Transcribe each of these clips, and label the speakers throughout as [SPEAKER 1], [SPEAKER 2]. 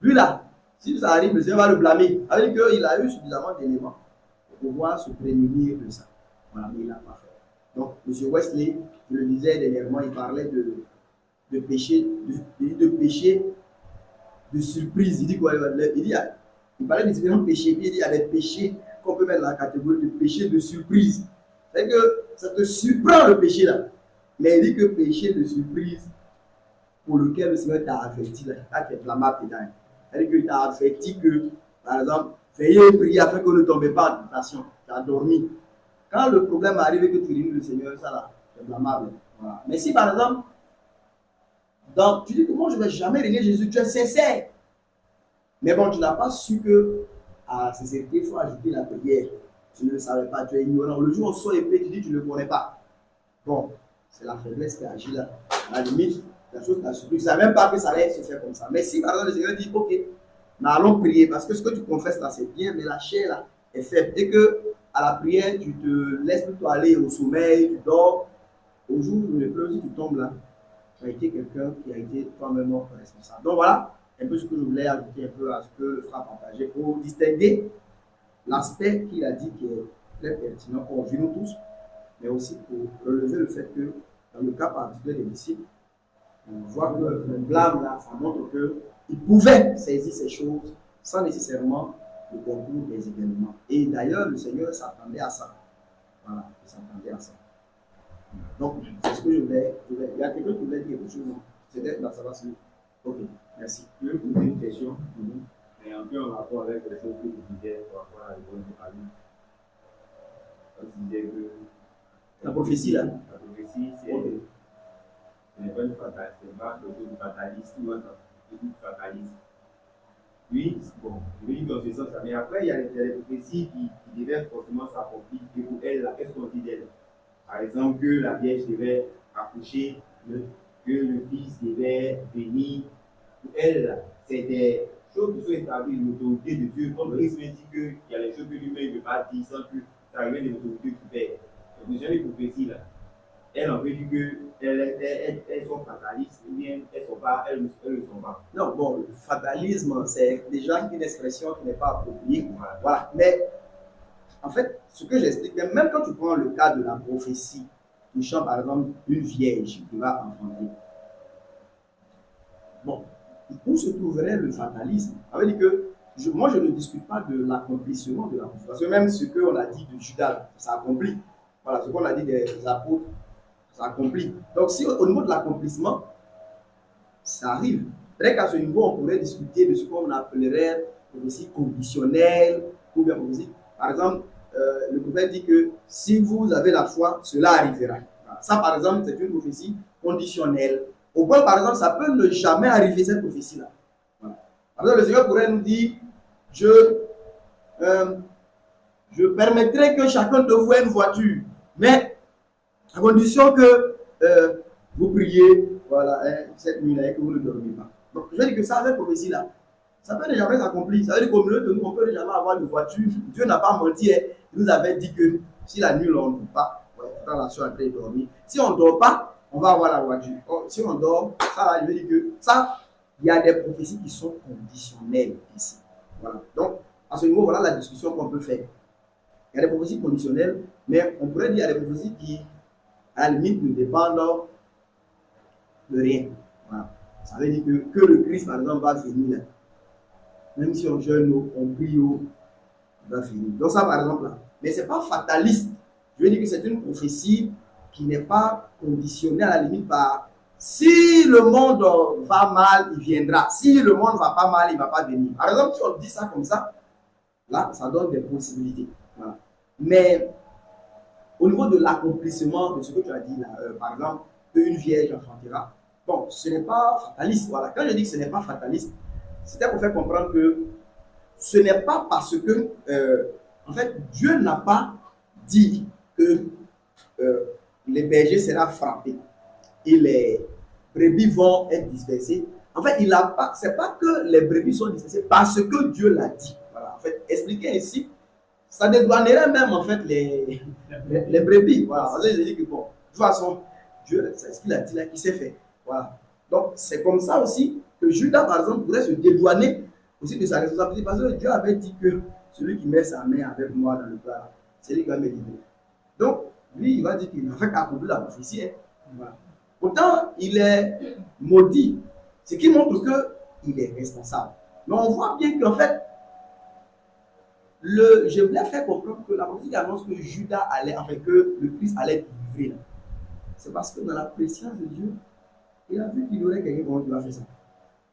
[SPEAKER 1] Lui là, si ça arrive, le Seigneur va le blâmer. Avec qu'il a eu suffisamment d'éléments pour pouvoir se prémunir de ça. Voilà, mais il n'a pas fait. Donc, M. Wesley, je le disais dernièrement, il parlait de péché, de péché de surprise. Il dit quoi? Il parlait de différents péchés. Puis il dit il y a des péchés qu'on peut mettre dans la catégorie de péché de surprise. C'est que ça te surprend le péché là. Mais il dit que péché de surprise pour lequel le Seigneur t'a averti là, tu es blâmable dedans. C'est-à-dire qu'il t'a averti que, par exemple, veillez prier afin que ne tombez pas en tentation. Tu as dormi. Quand le problème arrive et que tu réunis le Seigneur, ça là, c'est blâmable. Voilà. Mais si par exemple, donc, tu dis que moi je ne vais jamais régner Jésus, tu es sincère. Mais bon, tu n'as pas su que à la sincérité, il faut ajouter la prière. Tu ne le savais pas, tu es ignorant. Le jour où on sort épée, tu dis que tu ne le connais pas. Bon, c'est la faiblesse qui agit là. À la limite, la chose t'a surpris. Tu ne savais même pas que ça allait se faire comme ça. Mais si par exemple le Seigneur dit, ok, mais allons prier, parce que ce que tu confesses là, c'est bien, mais la chair là est faible. Et que à la prière, tu te laisses plutôt aller au sommeil, tu dors. Au jour où le pleuve, si tu tombes là, tu as été quelqu'un qui a été toi-même responsable. Donc voilà un peu ce que je voulais ajouter un peu à ce que le frère partageait pour distinguer l'aspect qu'il a dit qui est très pertinent pour nous tous, mais aussi pour relever le fait que dans le cas particulier des disciples, on voit que le blâme là, ça montre qu'ils pouvaient saisir ces choses sans nécessairement le concours des événements. Et d'ailleurs, le Seigneur s'attendait à ça. Voilà, il s'attendait à ça. Donc, c'est ce que je voulais. Il y a quelqu'un qui voulait dire quelque chose. C'était dans sa base. Ok, merci.
[SPEAKER 2] Je vais poser une question, mais un peu en rapport avec les choses que vous disiez par rapport à l'école de Paris. Vous disiez que
[SPEAKER 1] la prophétie, là.
[SPEAKER 2] La prophétie, c'est pas une fatalité, c'est pas quelque chose de fataliste ou un fataliste. Oui, bon, je dis dans ce sens, mais après, il y a des prophéties qui devaient forcément s'accomplir. Et pour elle, qu'est-ce qu'on dit d'elle? Par exemple, que la Vierge devait accoucher, que le Fils devait venir. Pour elle, c'est des choses qui sont établies de l'autorité de Dieu. Comme Christ me dit qu'il y a les choses que lui-même ne peut pas dire sans que ça revienne de l'autorité du Père. Donc, déjà, les prophéties là, elles ont dit qu'elles sont fatalistes, ou bien elles ne sont pas.
[SPEAKER 1] Non, bon, le fatalisme, c'est déjà une expression qui n'est pas appropriée. Voilà. Mais en fait, ce que j'explique, même quand tu prends le cas de la prophétie, touchant par exemple une vierge qui va enfanter, bon, où se trouverait le fatalisme? Ça veut dire que moi, je ne discute pas de l'accomplissement de la prophétie. Parce que même ce qu'on a dit de Judas, ça accomplit. Voilà, ce qu'on a dit des apôtres, ça accomplit. Donc, si au niveau de l'accomplissement, ça arrive. Peut-être qu'à ce niveau, on pourrait discuter de ce qu'on appellerait prophétie conditionnelle, ou bien prophétie. Par exemple, le prophète dit que si vous avez la foi, cela arrivera. Ça, par exemple, c'est une prophétie conditionnelle. Au point, par exemple, ça peut ne jamais arriver, cette prophétie-là. Voilà. Par exemple, le Seigneur pourrait nous dire, je permettrai que chacun de vous ait une voiture, mais à condition que vous priez, voilà, cette nuit-là, et que vous ne dormez pas. Donc, je veux dire que ça, cette prophétie-là, ça peut ne jamais s'accomplir. Ça veut dire qu'au milieu de nous, on peut ne jamais avoir une voiture. Dieu n'a pas menti. Il nous avait dit que si la nuit, on ne dort pas, dans la soirée, après dormir. Si on ne dort pas, on va avoir la voiture. Si on dort, ça, je veux dire que ça, il y a des prophéties qui sont conditionnelles ici. Voilà. Donc, à ce niveau, voilà la discussion qu'on peut faire. Il y a des prophéties conditionnelles, mais on pourrait dire qu'il y a des prophéties qui, à la limite, ne dépendent de rien. Voilà. Ça veut dire que le Christ, par exemple, va venir là. Même si on jeûne, on prie, il va finir. Donc ça, par exemple, là. Mais ce n'est pas fataliste. Je veux dire que c'est une prophétie qui n'est pas conditionnée à la limite par si le monde va mal, il viendra. Si le monde ne va pas mal, il ne va pas venir. Par exemple, si on dit ça comme ça, là, ça donne des possibilités. Voilà. Mais au niveau de l'accomplissement de ce que tu as dit là, par exemple, qu'une vierge enfantera, bon, ce n'est pas fataliste. Voilà. Quand je dis que ce n'est pas fataliste, c'était pour faire comprendre que ce n'est pas parce que, en fait, Dieu n'a pas dit que les bergers seront frappés et les brebis vont être dispersées. En fait, c'est pas que les brebis sont dispersées parce que Dieu l'a dit. Voilà. En fait, expliquer ainsi, ça dédouanerait même en fait les brebis. Voilà. Parce que je dis que bon, de toute façon, Dieu, c'est ce qu'il a dit là, qui s'est fait. Voilà. Donc, c'est comme ça aussi que Judas, par exemple, pourrait se dédouaner aussi de sa responsabilité, parce que Dieu avait dit que celui qui met sa main avec moi dans le plat, c'est lui qui va me livrer. Donc, lui, il va dire qu'il n'a fait qu'accomplir la prophétie. Hein. Voilà. Pourtant, il est maudit, ce qui montre qu'il est responsable. Mais on voit bien qu'en fait, je voulais faire comprendre que la prophétie annonce que Judas allait, enfin que le Christ allait être livré. C'est parce que dans la préscience de Dieu, il a vu qu'il y aurait quelqu'un qui va faire ça.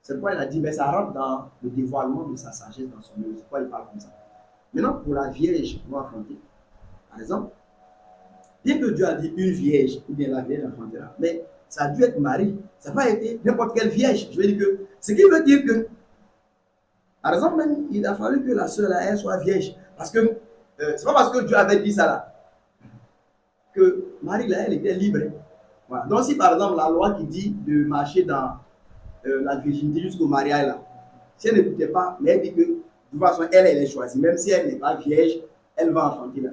[SPEAKER 1] C'est pourquoi il a dit, mais ça rentre dans le dévoilement de sa sagesse dans son œuvre. C'est pourquoi il parle comme ça. Maintenant, pour la vierge non enfantée, par exemple, bien que Dieu a dit une vierge, ou bien la vierge enfantera, mais ça a dû être Marie. Ça n'a pas été n'importe quelle vierge. Je veux dire que, ce qui veut dire que, par exemple, même, il a fallu que la sœur, elle soit vierge. Parce que, c'est pas parce que Dieu avait dit ça là, que Marie, là, elle était libre. Voilà. Donc, si par exemple, la loi qui dit de marcher dans la virginité jusqu'au mariage, là, si elle n'écoutait pas, mais elle dit que, de toute façon, elle est choisie. Même si elle n'est pas vierge, elle va enfanter là.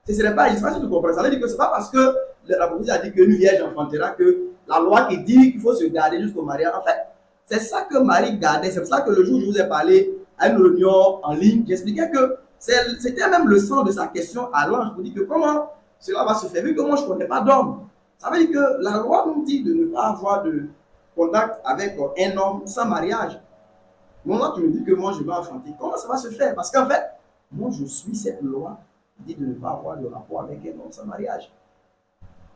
[SPEAKER 1] Ce ne serait pas, je ne sais pas si tu comprends. Ça veut dire que ce n'est pas parce que la prophétie a dit qu'une vierge enfantera que la loi qui dit qu'il faut se garder jusqu'au mariage. En fait, c'est ça que Marie gardait. C'est pour ça que le jour où je vous ai parlé à une réunion en ligne, j'expliquais que c'était même le sens de sa question à l'ange. Je vous dis que comment cela va se faire, vu que moi je ne connais pas d'homme. Ça veut dire que la loi nous dit de ne pas avoir de contact avec un homme sans mariage. Moi, tu me dis que moi je vais enfanter. Comment ça va se faire? Parce qu'en fait, moi je suis cette loi qui dit de ne pas avoir de rapport avec un homme sans mariage.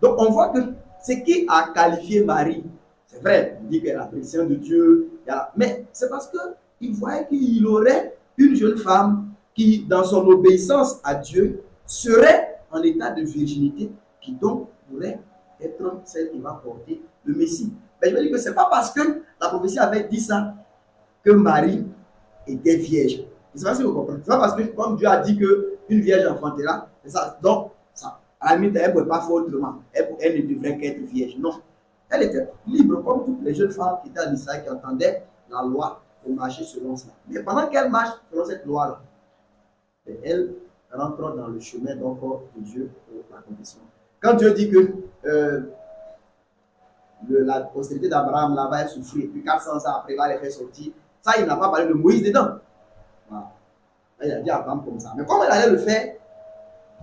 [SPEAKER 1] Donc on voit que ce qui a qualifié Marie, c'est vrai, on dit qu'elle a la préscience de Dieu, mais c'est parce qu'il voyait qu'il aurait une jeune femme qui, dans son obéissance à Dieu, serait en état de virginité, qui donc pourrait être celle qui va porter le Messie. Mais je veux dire que ce n'est pas parce que la prophétie avait dit ça que Marie était vierge. Je ne sais pas si vous comprenez. Ce n'est pas parce que, comme Dieu a dit qu'une vierge enfantera, c'est ça. Donc, ça, à la limite, elle ne pouvait pas faire autrement. Elle ne devrait qu'être vierge. Non. Elle était libre, comme toutes les jeunes femmes qui étaient en Israël, qui entendaient la loi pour marcher selon ça. Mais pendant qu'elle marche selon cette loi-là, elle rentre dans le chemin donc de Dieu pour l'accomplissement. Quand Dieu dit que la postérité d'Abraham là, va souffrir, puis 400 ans après, il va les faire sortir, ça, il n'a pas parlé de Moïse dedans. Voilà. Là, il a dit à Abraham comme ça. Mais comment il allait le faire?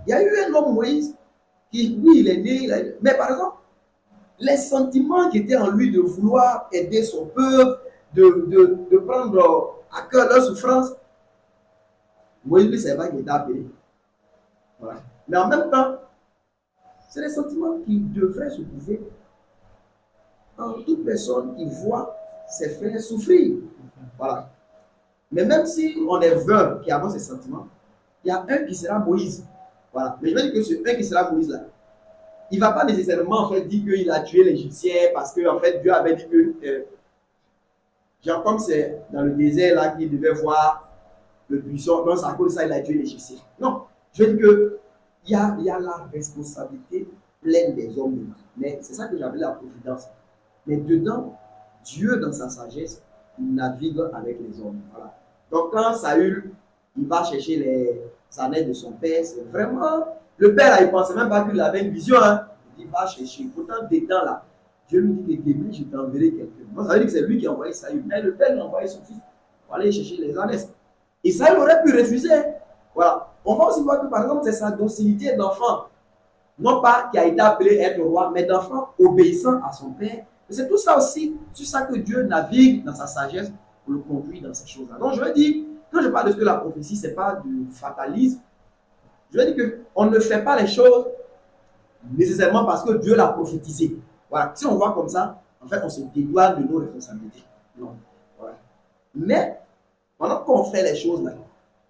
[SPEAKER 1] Il y a eu un homme, Moïse, qui, oui, il est né, mais par exemple, les sentiments qui étaient en lui de vouloir aider son peuple, de prendre à cœur leur souffrance, Moïse, lui, c'est vrai qu'il était appelé. Voilà. Mais en même temps, c'est les sentiments qui devraient se trouver en toute personne qui voit ses frères souffrir. Voilà. Mais même si on est 20 qui avons ces sentiments, il y a un qui sera Moïse. Voilà. Mais je veux dire que ce un qui sera Moïse là, il ne va pas nécessairement en fait dire qu'il a tué l'Égyptien parce que en fait Dieu avait dit que genre comme c'est dans le désert là qu'il devait voir le buisson, donc à cause de ça il a tué l'Égyptien. Non, je veux dire que il y a la responsabilité pleine des hommes. Mais c'est ça que j'appelle la providence. Mais dedans, Dieu dans sa sagesse, il navigue avec les hommes. Voilà. Donc quand Saül, il va chercher les années de son père, c'est vraiment... Le père, là, il ne pensait même pas qu'il avait une vision. Hein. Il va chercher. Pourtant, dedans, là, Dieu lui dit que demain, je t'enverrai quelqu'un. Donc, ça veut dire que c'est lui qui a envoyé Saül. Mais le père, il a envoyé son fils pour aller chercher les années. Et Saül aurait pu refuser. Voilà. On va aussi voir que, par exemple, c'est sa docilité d'enfant. Non pas qui a été appelé être roi, mais d'enfant obéissant à son père. Et c'est tout ça aussi, sur ça que Dieu navigue dans sa sagesse pour le conduire dans ces choses-là. Donc, je veux dire, quand je parle de ce que la prophétie, ce n'est pas du fatalisme. Je veux dire qu'on ne fait pas les choses nécessairement parce que Dieu l'a prophétisé. Voilà. Si on voit comme ça, en fait, on se dédouane de nos responsabilités. Non. Voilà. Mais, pendant qu'on fait les choses là,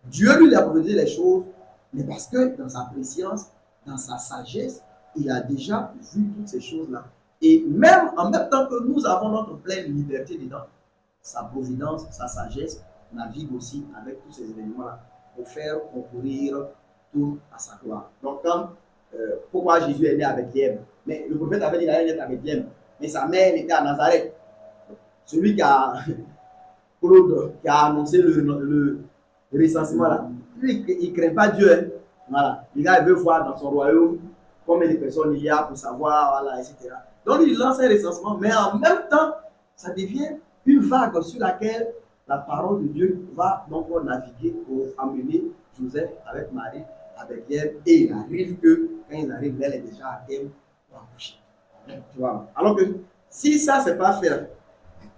[SPEAKER 1] Dieu lui a prophétisé les choses, mais parce que dans sa préscience, dans sa sagesse, il a déjà vu toutes ces choses-là. Et même en même temps que nous avons notre pleine liberté dedans, sa providence, sa sagesse navigue aussi avec tous ces événements-là pour faire concourir tout à sa gloire. Donc, pourquoi Jésus est né à Bethléem? Mais le prophète avait dit qu'il allait naître à Bethléem. Mais sa mère était à Nazareth. Celui qui a, Claude, qui a annoncé le recensement là, lui, il ne craint pas Dieu. Hein. Voilà. Le gars, il veut voir dans son royaume combien de personnes il y a pour savoir, voilà, etc. Donc, il lance un recensement, mais en même temps, ça devient une vague sur laquelle la parole de Dieu va donc naviguer pour amener Joseph avec Marie, avec elle, et il arrive que quand ils arrivent, elle est déjà à terme pour accoucher. Tu vois? Alors que si ça, c'est pas fait,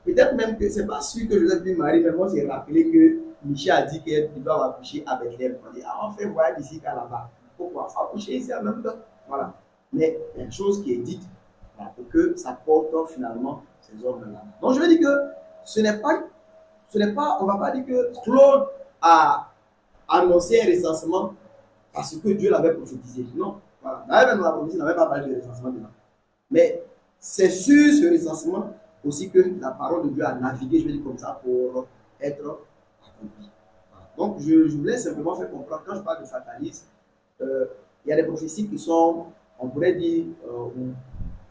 [SPEAKER 1] peut-être même que c'est pas sûr que Joseph dit Marie, mais moi, c'est rappelé que Michel a dit qu'il doit accoucher avec elle. On dit, on fait voyage d'ici qu'à là-bas. Pourquoi? Il faut accoucher ici en même temps. Voilà. Mais il y a une chose qui est dite, voilà, pour que ça porte finalement ces hommes-là. Donc je veux dire que ce n'est pas, on ne va pas dire que Claude a annoncé un recensement parce que Dieu l'avait prophétisé. Non. Voilà. D'ailleurs, dans la prophétie, il n'avait pas parlé de recensement dedans. Mais c'est sur ce recensement aussi que la parole de Dieu a navigué, je vais dire comme ça, pour être accomplie. Donc, je voulais simplement faire comprendre, quand je parle de fatalisme, il y a des prophéties qui sont, on pourrait dire,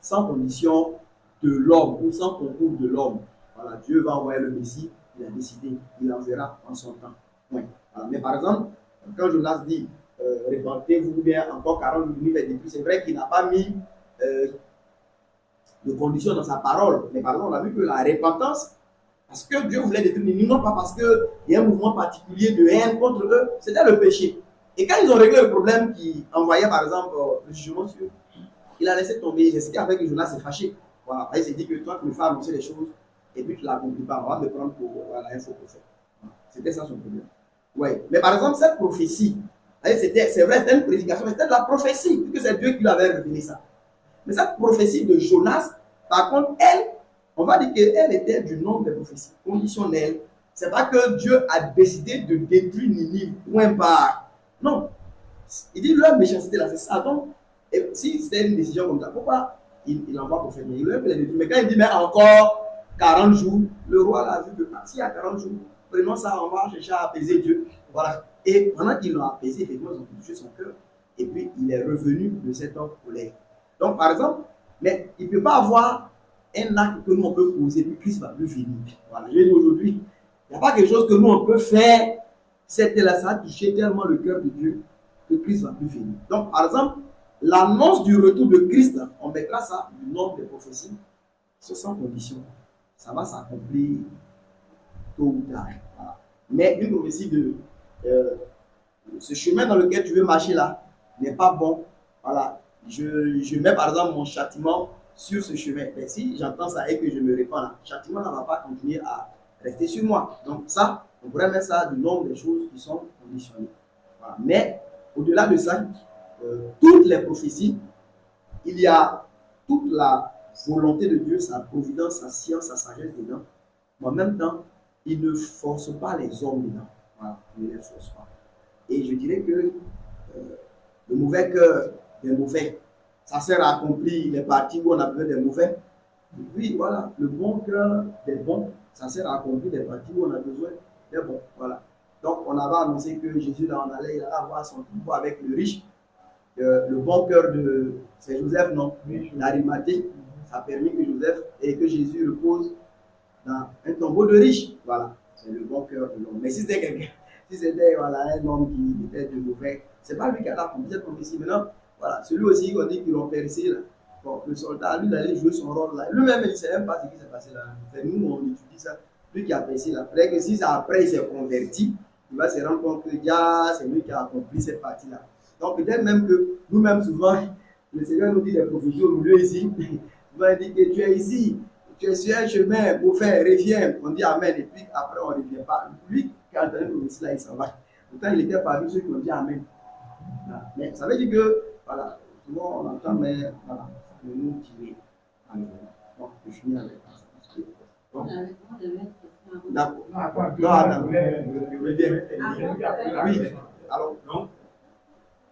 [SPEAKER 1] sans condition de l'homme ou sans concours de l'homme. Voilà, Dieu va envoyer le Messie, il a décidé, il enverra en son temps. Ouais. Voilà. Mais par exemple, quand Jonas dit, répandez-vous bien encore 40 minutes et plus, c'est vrai qu'il n'a pas mis de conditions dans sa parole. Mais par exemple, on a vu que la repentance, parce que Dieu voulait détruire Ninive, non pas parce qu'il y a un mouvement particulier de haine contre eux, c'était le péché. Et quand ils ont réglé le problème qui envoyait par exemple le jugement sur eux, il a laissé tomber. C'est ce qui a fait que Jonas s'est fâché. Voilà. Il s'est dit que toi, tu me fais annoncer les choses et puis tu ne l'accomplis pas. On va me prendre pour l'info pour faire. C'était ça son problème. Ouais. Mais par exemple, cette prophétie, c'est vrai, c'était une prédication, mais c'était de la prophétie, puisque c'est Dieu qui lui avait révélé ça. Mais cette prophétie de Jonas, par contre, elle, on va dire qu'elle était du nombre des prophéties conditionnelles. C'est pas que Dieu a décidé de détruire Ninive, point barre. Non. Il dit leur méchanceté là, c'est ça. Donc, et si c'était une décision comme ça, pourquoi il envoie pour faire? Il aurait pu les détruire. Mais quand il dit, mais encore 40 jours, le roi l'a vu que s'il y a 40 jours, prenons ça, on va chercher à apaiser Dieu. Voilà. Et pendant qu'ils l'ont apaisé, effectivement, ils ont touché son cœur. Et puis, il est revenu de cette colère. Donc, par exemple, mais il ne peut pas avoir un acte que nous on peut poser, puis Christ va plus venir. Voilà, je dis aujourd'hui, il n'y a pas quelque chose que nous on peut faire, là, ça a touché tellement le cœur de Dieu que Christ va plus venir. Donc, par exemple, l'annonce du retour de Christ, on mettra ça du nombre de prophéties, c'est sans condition. Ça va s'accomplir tôt ou tard. Voilà. Mais une prophétie de ce chemin dans lequel tu veux marcher là n'est pas bon. Voilà. Je mets par exemple mon châtiment sur ce chemin. Mais si j'entends ça et que je me répands là, le châtiment ne va pas continuer à rester sur moi. Donc ça, on pourrait mettre ça du nombre de choses qui sont conditionnées. Voilà. Mais au-delà de ça, toutes les prophéties, il y a toute la volonté de Dieu, sa providence, sa science, sa sagesse dedans. Mais en même temps, il ne force pas les hommes dedans. Voilà, il ne les force pas. Et je dirais que le mauvais cœur des mauvais, ça sert à accomplir les parties où on a besoin des mauvais. Et puis voilà, le bon cœur des bons, ça sert à accomplir les parties où on a besoin des bons. Voilà. Donc on avait annoncé que Jésus là, il allait avoir son pouvoir avec le riche. Le bon cœur de c'est Joseph, non, d'Arimathée, ça a permis que Joseph et que Jésus repose dans un tombeau de riche. Voilà, c'est le bon cœur de l'homme. Mais si c'était quelqu'un, si c'était voilà, un homme qui était de mauvais, c'est pas lui qui a accompli cette prophétie. Maintenant, voilà, celui aussi, on dit qu'ils l'ont percé là. Bon, le soldat, lui, il allait jouer son rôle là. Lui-même, il ne sait même pas ce qui s'est passé là. C'est nous, on étudie ça. Lui qui a percé là. Peut-être que si ça, après il s'est converti, il va se rendre compte que c'est lui qui a accompli cette partie là. Donc peut-être même que nous-mêmes, souvent, le Seigneur nous dit des prophéties au milieu ici. Il va dire que tu es ici, tu es sur un chemin pour faire, reviens. On dit Amen, et puis après on ne revient pas. Lui qui a entendu le prophétie là, il s'en va. Pourtant, il était parmi ceux qui ont dit Amen. Voilà. Mais ça veut dire que, voilà, souvent on entend, mais voilà, ça peut nous tirer à nous. Bon, je finis avec ça. Bon. D'accord. Non, attends. Oui. Alors,
[SPEAKER 2] non.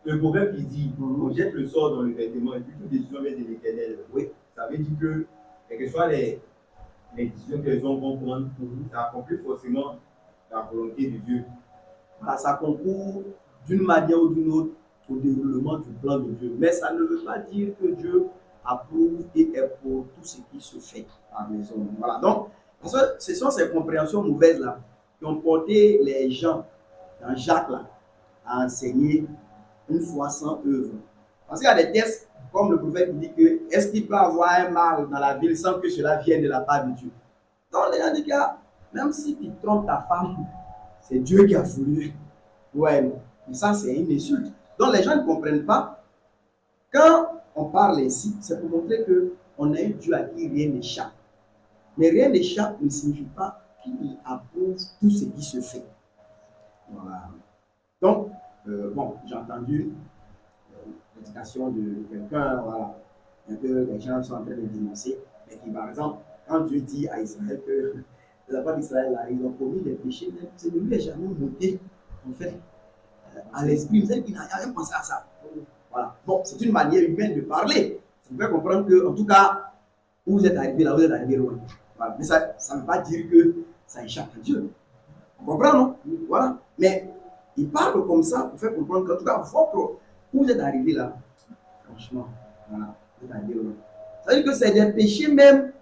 [SPEAKER 2] Le proverbe qui dit on jette le sort dans le vêtement et puis toute décision vient de l'Éternel.
[SPEAKER 1] Oui.
[SPEAKER 2] Ça veut dire que, quelles que soient les décisions que les hommes vont prendre, ça accomplit forcément la volonté de Dieu.
[SPEAKER 1] Voilà, ça concourt d'une manière ou d'une autre au déroulement du plan de Dieu. Mais ça ne veut pas dire que Dieu approuve et est pour tout ce qui se fait par les hommes. Voilà. Donc, parce que ce sont ces compréhensions mauvaises là qui ont porté les gens dans Jacques là à enseigner une foi sans œuvre. Parce qu'il y a des textes, comme le prophète dit que est-ce qu'il peut avoir un mal dans la ville sans que cela vienne de la part de Dieu? Donc les gens disent qu'il y a Même si tu trompes ta femme, c'est Dieu qui a voulu. Ouais, mais ça, c'est une insulte. Donc, les gens ne comprennent pas. Quand on parle ainsi, c'est pour montrer qu'on a un Dieu à qui rien n'échappe. Mais rien n'échappe ne signifie pas qu'il approuve tout ce qui se fait. Voilà. Donc, bon, j'ai entendu l'éducation de quelqu'un, voilà, un peu les gens sont en train de dénoncer, mais qui, par exemple, quand Dieu dit à Israël que les enfants d'Israël, ils ont commis des péchés, ça ne lui est jamais monté, en fait, à l'esprit. Il n'a jamais pensé à ça. Voilà. Bon, c'est une manière humaine de parler. Ça me fait comprendre que, en tout cas, où vous êtes arrivé là, vous êtes arrivé loin. Voilà. Mais ça ne veut pas dire que ça échappe à Dieu. On comprend, non? Voilà. Mais il parle comme ça pour faire comprendre qu'en tout cas, où vous êtes arrivé là, franchement, voilà, vous êtes arrivé loin. Ça veut dire que c'est des péchés même.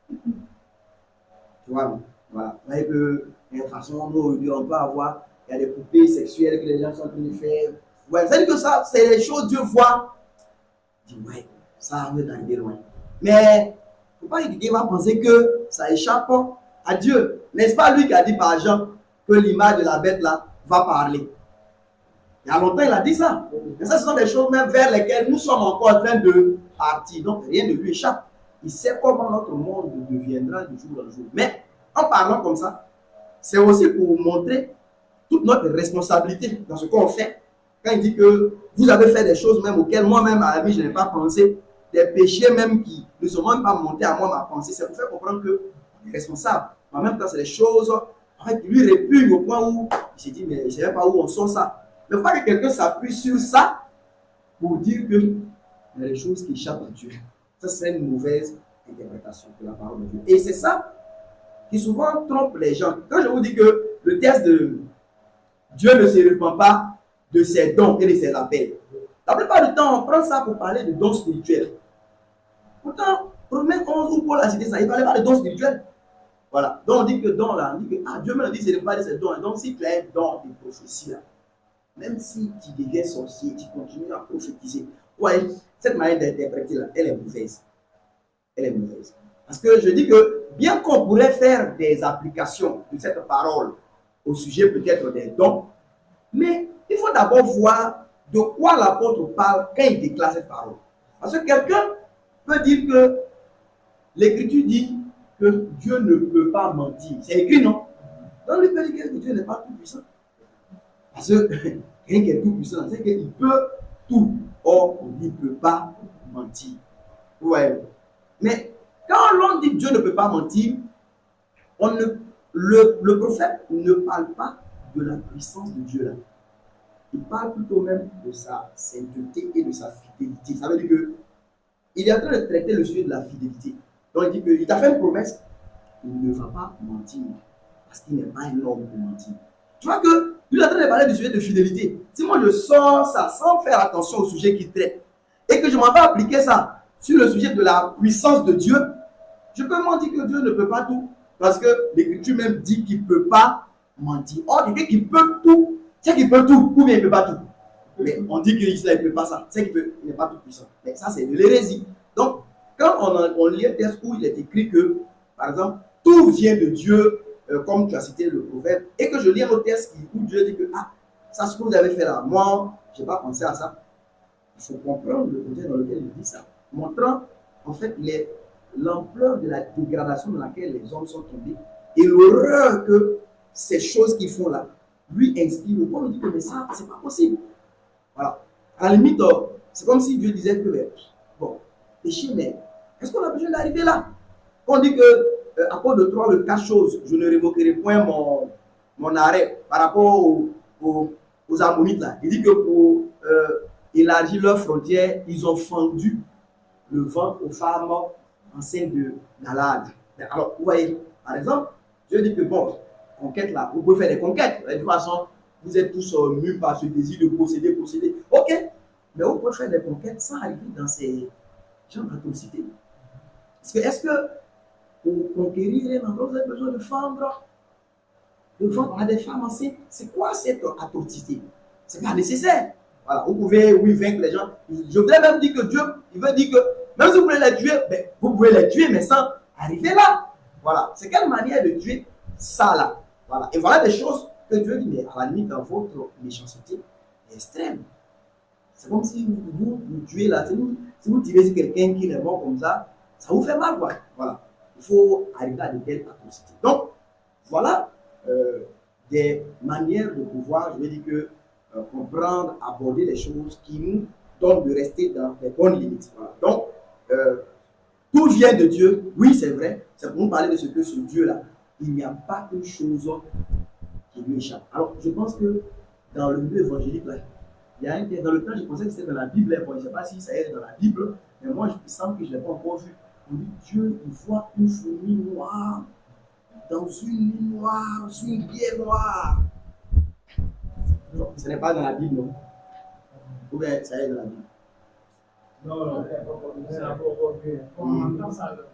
[SPEAKER 1] Tu vois, voilà. Vous voyez que, de toute façon, nous, on peut avoir, il y a des poupées sexuelles que les gens sont en train de faire. Ouais, ça veut dire que ça, c'est les choses que Dieu voit. Il dit, ouais, ça, vous êtes arrivé loin. Mais, il ne faut pas que quelqu'un va penser que ça échappe à Dieu. N'est-ce pas lui qui a dit par Jean que l'image de la bête là va parler? Il y a longtemps, il a dit ça. Mais ça, ce sont des choses même vers lesquelles nous sommes encore en train de partir. Donc, rien ne lui échappe. Il sait comment notre monde deviendra du jour au jour. Mais, en parlant comme ça, c'est aussi pour montrer toute notre responsabilité dans ce qu'on fait. Quand il dit que vous avez fait des choses même auxquelles moi-même, à la vie, je n'ai pas pensé, des péchés même qui ne sont même pas montés à moi ma pensée, c'est pour faire comprendre qu'on est responsable. En même temps, c'est des choses en fait, qui lui répugnent au point où il s'est dit, mais je ne sais pas où on sort ça. Mais il faut pas que quelqu'un s'appuie sur ça pour dire que il y a des choses qui échappent à Dieu. Ça, c'est une mauvaise interprétation de la parole de Dieu. Et c'est ça qui souvent trompe les gens. Quand je vous dis que le texte de Dieu ne se repent pas de ses dons et de ses appels, la plupart du temps, on prend ça pour parler de dons spirituels. Pourtant, Romains 11 où Paul a cité ça, il ne parlait pas de dons spirituels. Voilà. Donc on dit que don là, on dit que Dieu me dit que ce n'est pas de ses dons. Donc si tu as un don de prophétie là, même si tu deviens sorcier, tu continues à prophétiser. Ouais, cette manière d'interpréter là, elle est mauvaise. Elle est mauvaise. Parce que je dis que bien qu'on pourrait faire des applications de cette parole au sujet peut-être des dons, mais il faut d'abord voir de quoi l'apôtre parle quand il déclare cette parole. Parce que quelqu'un peut dire que l'Écriture dit que Dieu ne peut pas mentir. C'est écrit, non? Donc, il peut dire que Dieu n'est pas tout puissant. Parce que quelqu'un qui est tout puissant, c'est qu'il peut tout. Or, il ne peut pas mentir. Ouais. Mais quand l'on dit que Dieu ne peut pas mentir, le prophète ne parle pas de la puissance de Dieu là. Il parle plutôt même de sa sainteté et de sa fidélité. Ça veut dire qu'il est en train de traiter le sujet de la fidélité. Donc il dit qu'il t'a fait une promesse, il ne va pas mentir. Parce qu'il n'est pas un homme pour mentir. Tu vois que lui est en train de parler du sujet de fidélité. Si moi je sors ça sans faire attention au sujet qu'il traite, et que je m'en vais appliquer ça sur le sujet de la puissance de Dieu, je peux mentir que Dieu ne peut pas tout. Parce que l'Écriture même dit qu'il ne peut pas mentir. Or, quelqu'un qui peut tout, c'est qu'il peut tout, ou bien il ne peut pas tout. Mais on dit qu'il ne peut pas ça, c'est qu'il n'est pas tout puissant. Mais ça, c'est de l'hérésie. Donc, quand on lit un texte où il est écrit que, par exemple, tout vient de Dieu, comme tu as cité le proverbe, et que je lis un autre texte où Dieu dit que, ah, ça, ce que vous avez fait là, moi, je n'ai pas pensé à ça. Il faut comprendre le contexte dans lequel il dit ça, montrant, en fait, l'ampleur de la dégradation dans laquelle les hommes sont tombés et l'horreur que ces choses qu'ils font là lui inspirent. Au point où il dit que mais ça, c'est pas possible. Voilà. À la limite, c'est comme si Dieu disait que, bon, péché, mais est-ce qu'on a besoin d'arriver là? Quand on dit que, à cause de trois ou quatre choses, je ne révoquerai point mon arrêt par rapport aux Ammonites là. Il dit que pour élargir leurs frontières, ils ont fendu le vent aux femmes enceintes de Galade. Alors, vous voyez, par exemple, Dieu dit que bon, conquête là, vous pouvez faire des conquêtes. De toute façon, vous êtes tous mus par ce désir de posséder. Ok, mais vous pouvez faire des conquêtes sans arriver dans ces gens d'atrocité. Parce que est-ce que pour conquérir un endroit, vous avez besoin de vendre à des femmes enceintes? C'est quoi cette atrocité? C'est pas nécessaire. Voilà, vous pouvez, oui, vaincre les gens. Je voudrais même dire que Dieu, il veut dire que même si vous voulez les tuer, ben, vous pouvez les tuer, mais sans arriver là. Voilà. C'est quelle manière de tuer? Ça là. Voilà. Et voilà des choses que Dieu dit, mais à la limite, dans votre méchanceté extrême. C'est comme si vous tuez là, si vous tirez sur quelqu'un qui est mort comme ça vous fait mal, quoi. Voilà. Il faut arriver à de telles atrocités. Donc, voilà des manières de pouvoir, je vais dire que, comprendre, aborder les choses qui nous donnent de rester dans les bonnes limites. Voilà. Donc, tout vient de Dieu, oui, c'est vrai. C'est pour nous parler de ce que ce Dieu-là, il n'y a pas une chose qui lui échappe. Alors, je pense que dans le milieu évangélique, là, il y a dans le temps, je pensais que c'était dans la Bible. Bon, je ne sais pas si ça est dans la Bible, mais moi, je sens que je ne l'ai pas encore vu. On dit Dieu, il voit une fourmi noire dans une nuit noire, sur une bière noire. Non, ce n'est pas dans la Bible, non? Ou bien ça est dans la Bible?
[SPEAKER 3] Non, c'est un peu revu.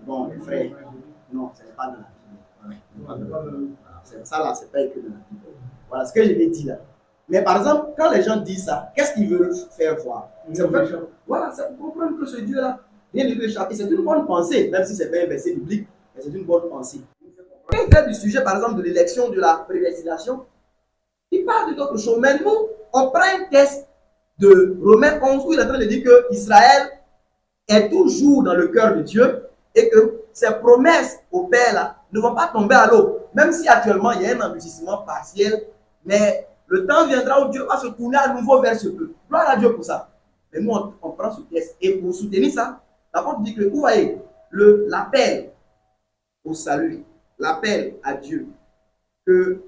[SPEAKER 1] Bon, frère, non, ce n'est pas dans la Bible. Ça là, c'est pas écrit dans la Bible. Voilà ce que je vais dire là. Mais par exemple, quand les gens disent ça, qu'est-ce qu'ils veulent faire voir? C'est pour, voilà, c'est pour comprendre que ce Dieu-là, rien ne lui échappe. Et c'est une bonne pensée, même si ce n'est pas un verset biblique, mais c'est une bonne pensée. Quand il traite du sujet, par exemple, de l'élection, de la prédestination, il parle de d'autres choses. Mais nous, on prend un texte de Romains 11 où il est en train de dire que Israël est toujours dans le cœur de Dieu et que ses promesses au Père là, ne vont pas tomber à l'eau. Même si actuellement il y a un endurcissement partiel, mais le temps viendra où Dieu va se tourner à nouveau vers ce peuple. Gloire à Dieu pour ça. Mais nous, on prend ce texte. Et pour soutenir ça, l'apôtre dit que, vous voyez, l'appel au salut, l'appel à Dieu que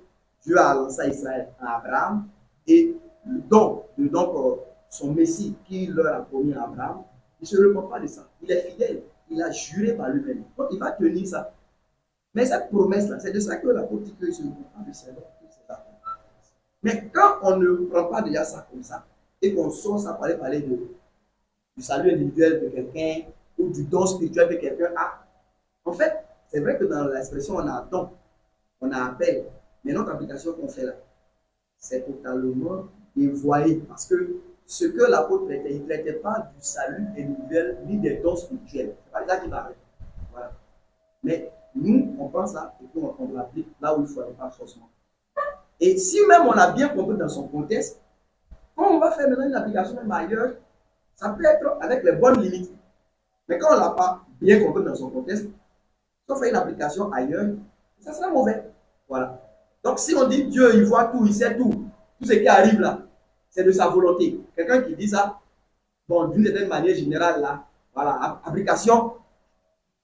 [SPEAKER 1] Dieu a lancé à Israël, à Abraham, et le don de son Messie qui leur a promis à Abraham, il ne se repent pas de ça. Il est fidèle. Il a juré par lui-même. Donc, il va tenir ça. Mais cette promesse-là, c'est de ça que l'apôtre dit qu'il se repent pas de ça. Mais quand on ne prend pas déjà ça comme ça, et qu'on sort ça pour aller parler du salut individuel de quelqu'un, ou du don spirituel que quelqu'un a, en fait, c'est vrai que dans l'expression on a don, on a appel, mais notre application qu'on fait là, c'est totalement dévoyé. Parce que ce que l'apôtre traitait, il ne traitait pas du salut individuel ni des dons spirituels. C'est pas ça qu'il parlait. Voilà. Mais nous, on pense là, et puis on l'applique là où il ne faudrait pas forcément. Et si même on l'a bien compris dans son contexte, quand on va faire maintenant une application même ailleurs, ça peut être avec les bonnes limites. Mais quand on ne l'a pas bien compris dans son contexte, si on fait une application ailleurs, ça sera mauvais. Voilà. Donc si on dit Dieu, il voit tout, il sait tout ce qui arrive là, c'est de sa volonté. Quelqu'un qui dit ça, bon, d'une certaine manière générale là, voilà, application,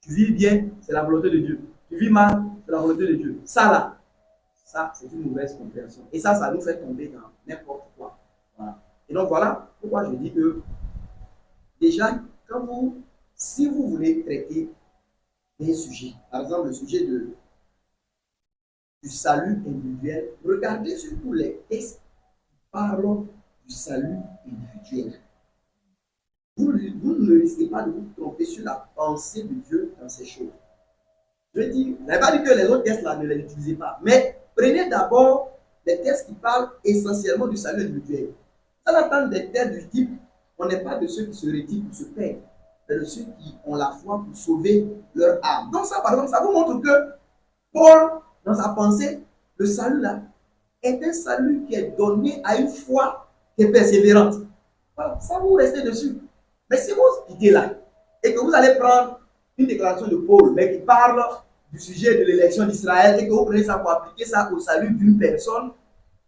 [SPEAKER 1] tu vis bien, c'est la volonté de Dieu. Tu vis mal, c'est la volonté de Dieu. Ça là, ça, c'est une mauvaise compréhension. Et ça nous fait tomber dans n'importe quoi. Voilà. Et donc, voilà pourquoi je dis que, déjà, si vous voulez traiter des sujets, par exemple, le sujet du salut individuel, regardez surtout les textes qui parlent du salut individuel. Vous ne risquez pas de vous tromper sur la pensée de Dieu dans ces choses. Je dis, je n'avais pas dit que les autres textes là ne les utilisez pas, mais prenez d'abord des textes qui parlent essentiellement du salut individuel. Sans entendre des textes du type, on n'est pas de ceux qui se retirent pour se perdre, mais de ceux qui ont la foi pour sauver leur âme. Donc ça, par exemple, ça vous montre que Paul, dans sa pensée, le salut là, est un salut qui est donné à une foi qui est persévérante. Voilà, ça vous restez dessus. Mais si vous quittez là, et que vous allez prendre une déclaration de Paul, mais qui parle du sujet de l'élection d'Israël, et que vous prenez ça pour appliquer ça au salut d'une personne,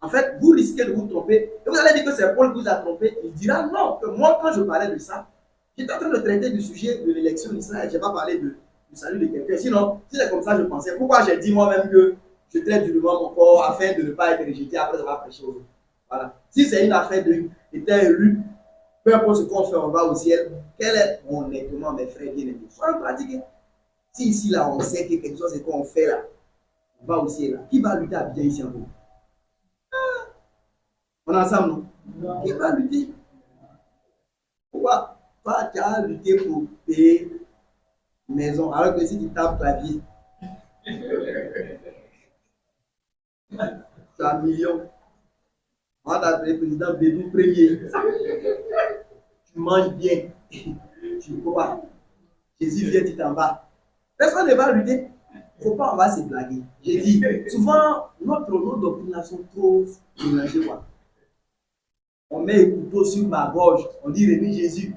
[SPEAKER 1] en fait, vous risquez de vous tromper. Et vous allez dire que c'est Paul qui vous a trompé. Il dira non, que moi, quand je parlais de ça, j'étais en train de traiter du sujet de l'élection d'Israël. Je n'ai pas parlé du salut de quelqu'un. Sinon, si c'est comme ça, je pensais, pourquoi j'ai dit moi-même que je traite du devant mon corps afin de ne pas être rejeté après avoir prêché aux autres. Voilà. Si c'est une affaire d'être élu, peu importe ce qu'on fait, on va au ciel. Quel est honnêtement, mes frères bien-aimés? Soyons pratiqués. Si ici, là, on sait que quelque chose est qu'on fait là, on va au ciel là. Qui va lutter à bien ici en haut? On est ensemble, non? Qui va lutter? Pourquoi? Toi, tu as lutté pour payer maison, alors que si tu tapes clavier, tu as un million. On va t'appeler président Bédou Premier. Tu manges bien. Tu crois. Jésus vient, tu t'en vas. Personne ne va lutter. faut pas, on va se blaguer. J'ai dit, souvent, nos doctrines sont trop mélangées. On met un couteau sur ma gorge, on dit renie Jésus.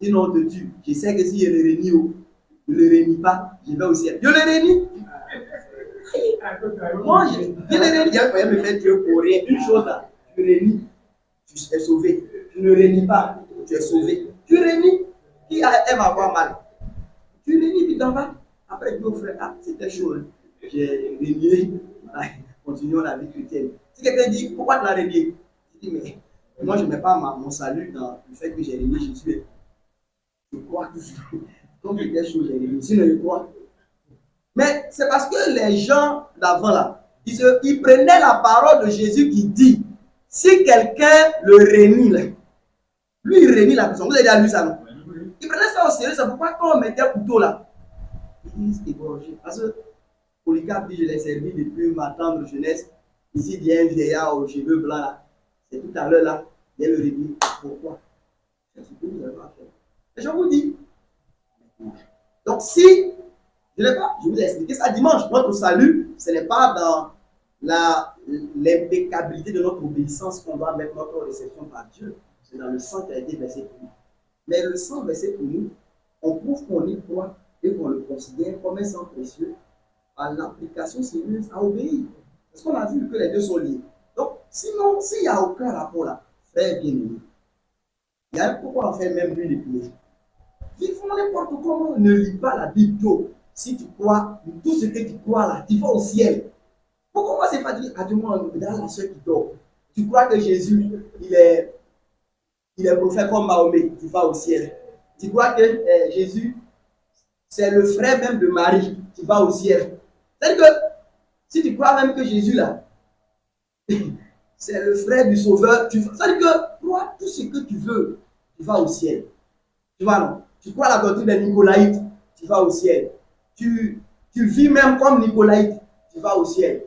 [SPEAKER 1] Sinon, on te tue. Je sais que si je le renie, je ne le renie pas, je vais au ciel. Je le renie. Moi, je le renie. Il y a me faire Dieu pour rien. Une chose là, tu renies, tu es sauvé. Tu ne renies pas, tu es sauvé. Tu renies, elle va avoir mal. Tu renies, puis t'en vas. Après, Dieu frère, ah, c'était chaud. Hein. J'ai renié. Continuons la vie chrétienne. Si quelqu'un dit, pourquoi tu l'as renié? Je dis, mais moi, je ne mets pas mon salut dans le fait que j'ai renié Jésus. Je crois que comme quelque chose, j'ai renié. Sinon, je crois. Mais c'est parce que les gens d'avant là, ils prenaient la parole de Jésus qui dit, si quelqu'un le renie, là, lui il renie la personne. Vous avez déjà lu ça, non? Il prenait ça au sérieux, c'est pourquoi quand on mettait un couteau là, il dit égorgé. Parce que Polycarpe dit, je l'ai servi depuis ma tendre jeunesse. Ici, il y a un vieillard aux cheveux blancs là. C'est tout à l'heure là, il le renie. Pourquoi? C'est ce que vous avez fait. Et je vous dis. Donc si je vous ai expliqué ça dimanche. Notre salut, ce n'est pas dans l'impeccabilité de notre obéissance qu'on doit mettre notre réception par Dieu. C'est dans le sang qui a été versé pour nous. Mais le sang versé pour nous, on prouve qu'on y croit et qu'on le considère comme un sang précieux à l'application sérieuse à obéir. Parce qu'on a vu que les deux sont liés. Donc, sinon, s'il n'y a aucun rapport là, frère bien-aimé, il y a un pourquoi on fait même lui les pieds. Vivons n'importe comment, ne lis pas la Bible tôt. Si tu crois, tout ce que tu crois là, tu vas au ciel. Pourquoi moi, c'est pas dire, à tout le monde, dans la soeur qui dort. Tu crois que Jésus, il est prophète comme Mahomet, tu vas au ciel. Tu crois que Jésus, c'est le frère même de Marie, tu vas au ciel. C'est-à-dire que, si tu crois même que Jésus là, c'est le frère du Sauveur, c'est-à-dire que, crois tout ce que tu veux, tu vas au ciel. Tu vois, non? Tu crois la doctrine des Nicolaïtes, tu vas au ciel. Tu vis même comme Nicolaïte, tu vas au ciel.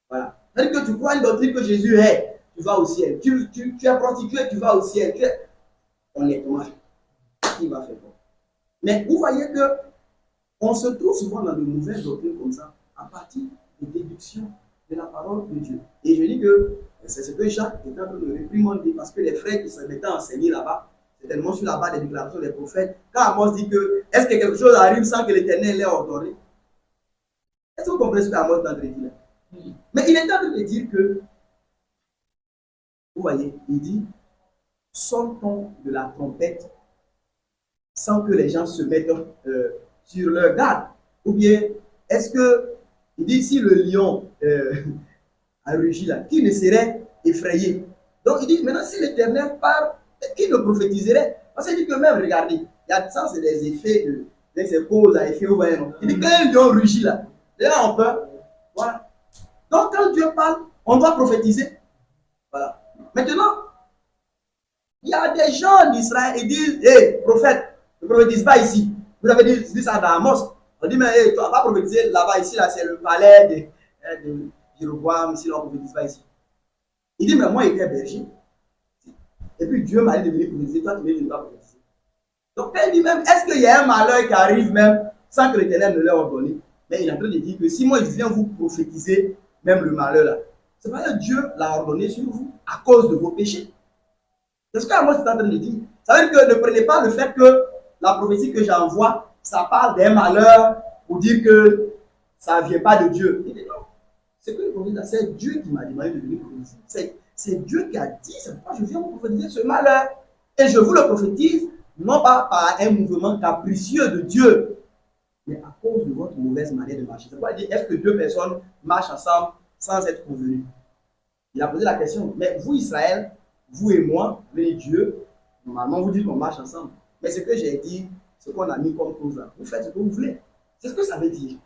[SPEAKER 1] Voilà. C'est-à-dire que tu crois une doctrine que Jésus est, tu vas au ciel. Tu es prostitué, tu vas au ciel. Honnêtement, qui va faire quoi? Mais vous voyez que on se trouve souvent dans de nouvelles doctrines comme ça, à partir des déductions de la parole de Dieu. Et je dis que c'est ce que Jacques est en train de réprimander, parce que les frères qui se mettaient à enseigner là-bas, tellement sur la base des déclarations des prophètes. Quand Amos dit que est-ce que quelque chose arrive sans que l'Éternel l'ait ordonné? Est-ce que vous comprenez ce que Amos est en train de dire? Mais il est en train de dire que, vous voyez, il dit, sonne-t-on de la trompette sans que les gens se mettent sur leur garde? Ou bien, est-ce que, il dit, si le lion a rugi là, qui ne serait effrayé? Donc il dit, maintenant si l'Éternel parle, qui le prophétiserait? Parce qu'il dit que même, regardez, il y a ça, c'est des effets, des causes à effet, vous voyez, non? Il dit qu'un lion rugit là, les gens ont peur. Voilà. Donc quand Dieu parle, on doit prophétiser. Voilà. Maintenant, il y a des gens d'Israël, ils disent, hé, prophète, ne prophétise pas ici. Vous avez dit ça dans Amos. On dit, mais hey, tu vas pas prophétiser là-bas, ici, là, c'est le palais de Jéroboam, ici, là, on ne prophétise pas ici. Il dit, mais moi, il est berger. Et puis Dieu m'a dit de venir prophétiser, toi tu viens de ne pas prophétiser. Donc quand il dit même, est-ce qu'il y a un malheur qui arrive même sans que l'Éternel ne l'ait ordonné? Mais il est en train de dire que si moi je viens vous prophétiser, même le malheur là, c'est parce que Dieu l'a ordonné sur vous à cause de vos péchés. C'est ce que moi je suis en train de dire. Ça veut dire que ne prenez pas le fait que la prophétie que j'envoie, ça parle d'un malheur pour dire que ça ne vient pas de Dieu. Il dit non. C'est que le prophète, c'est Dieu qui m'a demandé de venir prophétiser. C'est Dieu qui a dit, c'est pourquoi je viens vous prophétiser ce malheur. Et je vous le prophétise, non pas par un mouvement capricieux de Dieu, mais à cause de votre mauvaise manière de marcher. C'est pourquoi il dit, est-ce que deux personnes marchent ensemble sans être convenues? Il a posé la question, mais vous Israël, vous et moi, venez Dieu, normalement vous dites qu'on marche ensemble. Mais ce que j'ai dit, ce qu'on a mis comme cause là, vous faites ce que vous voulez. C'est ce que ça veut dire.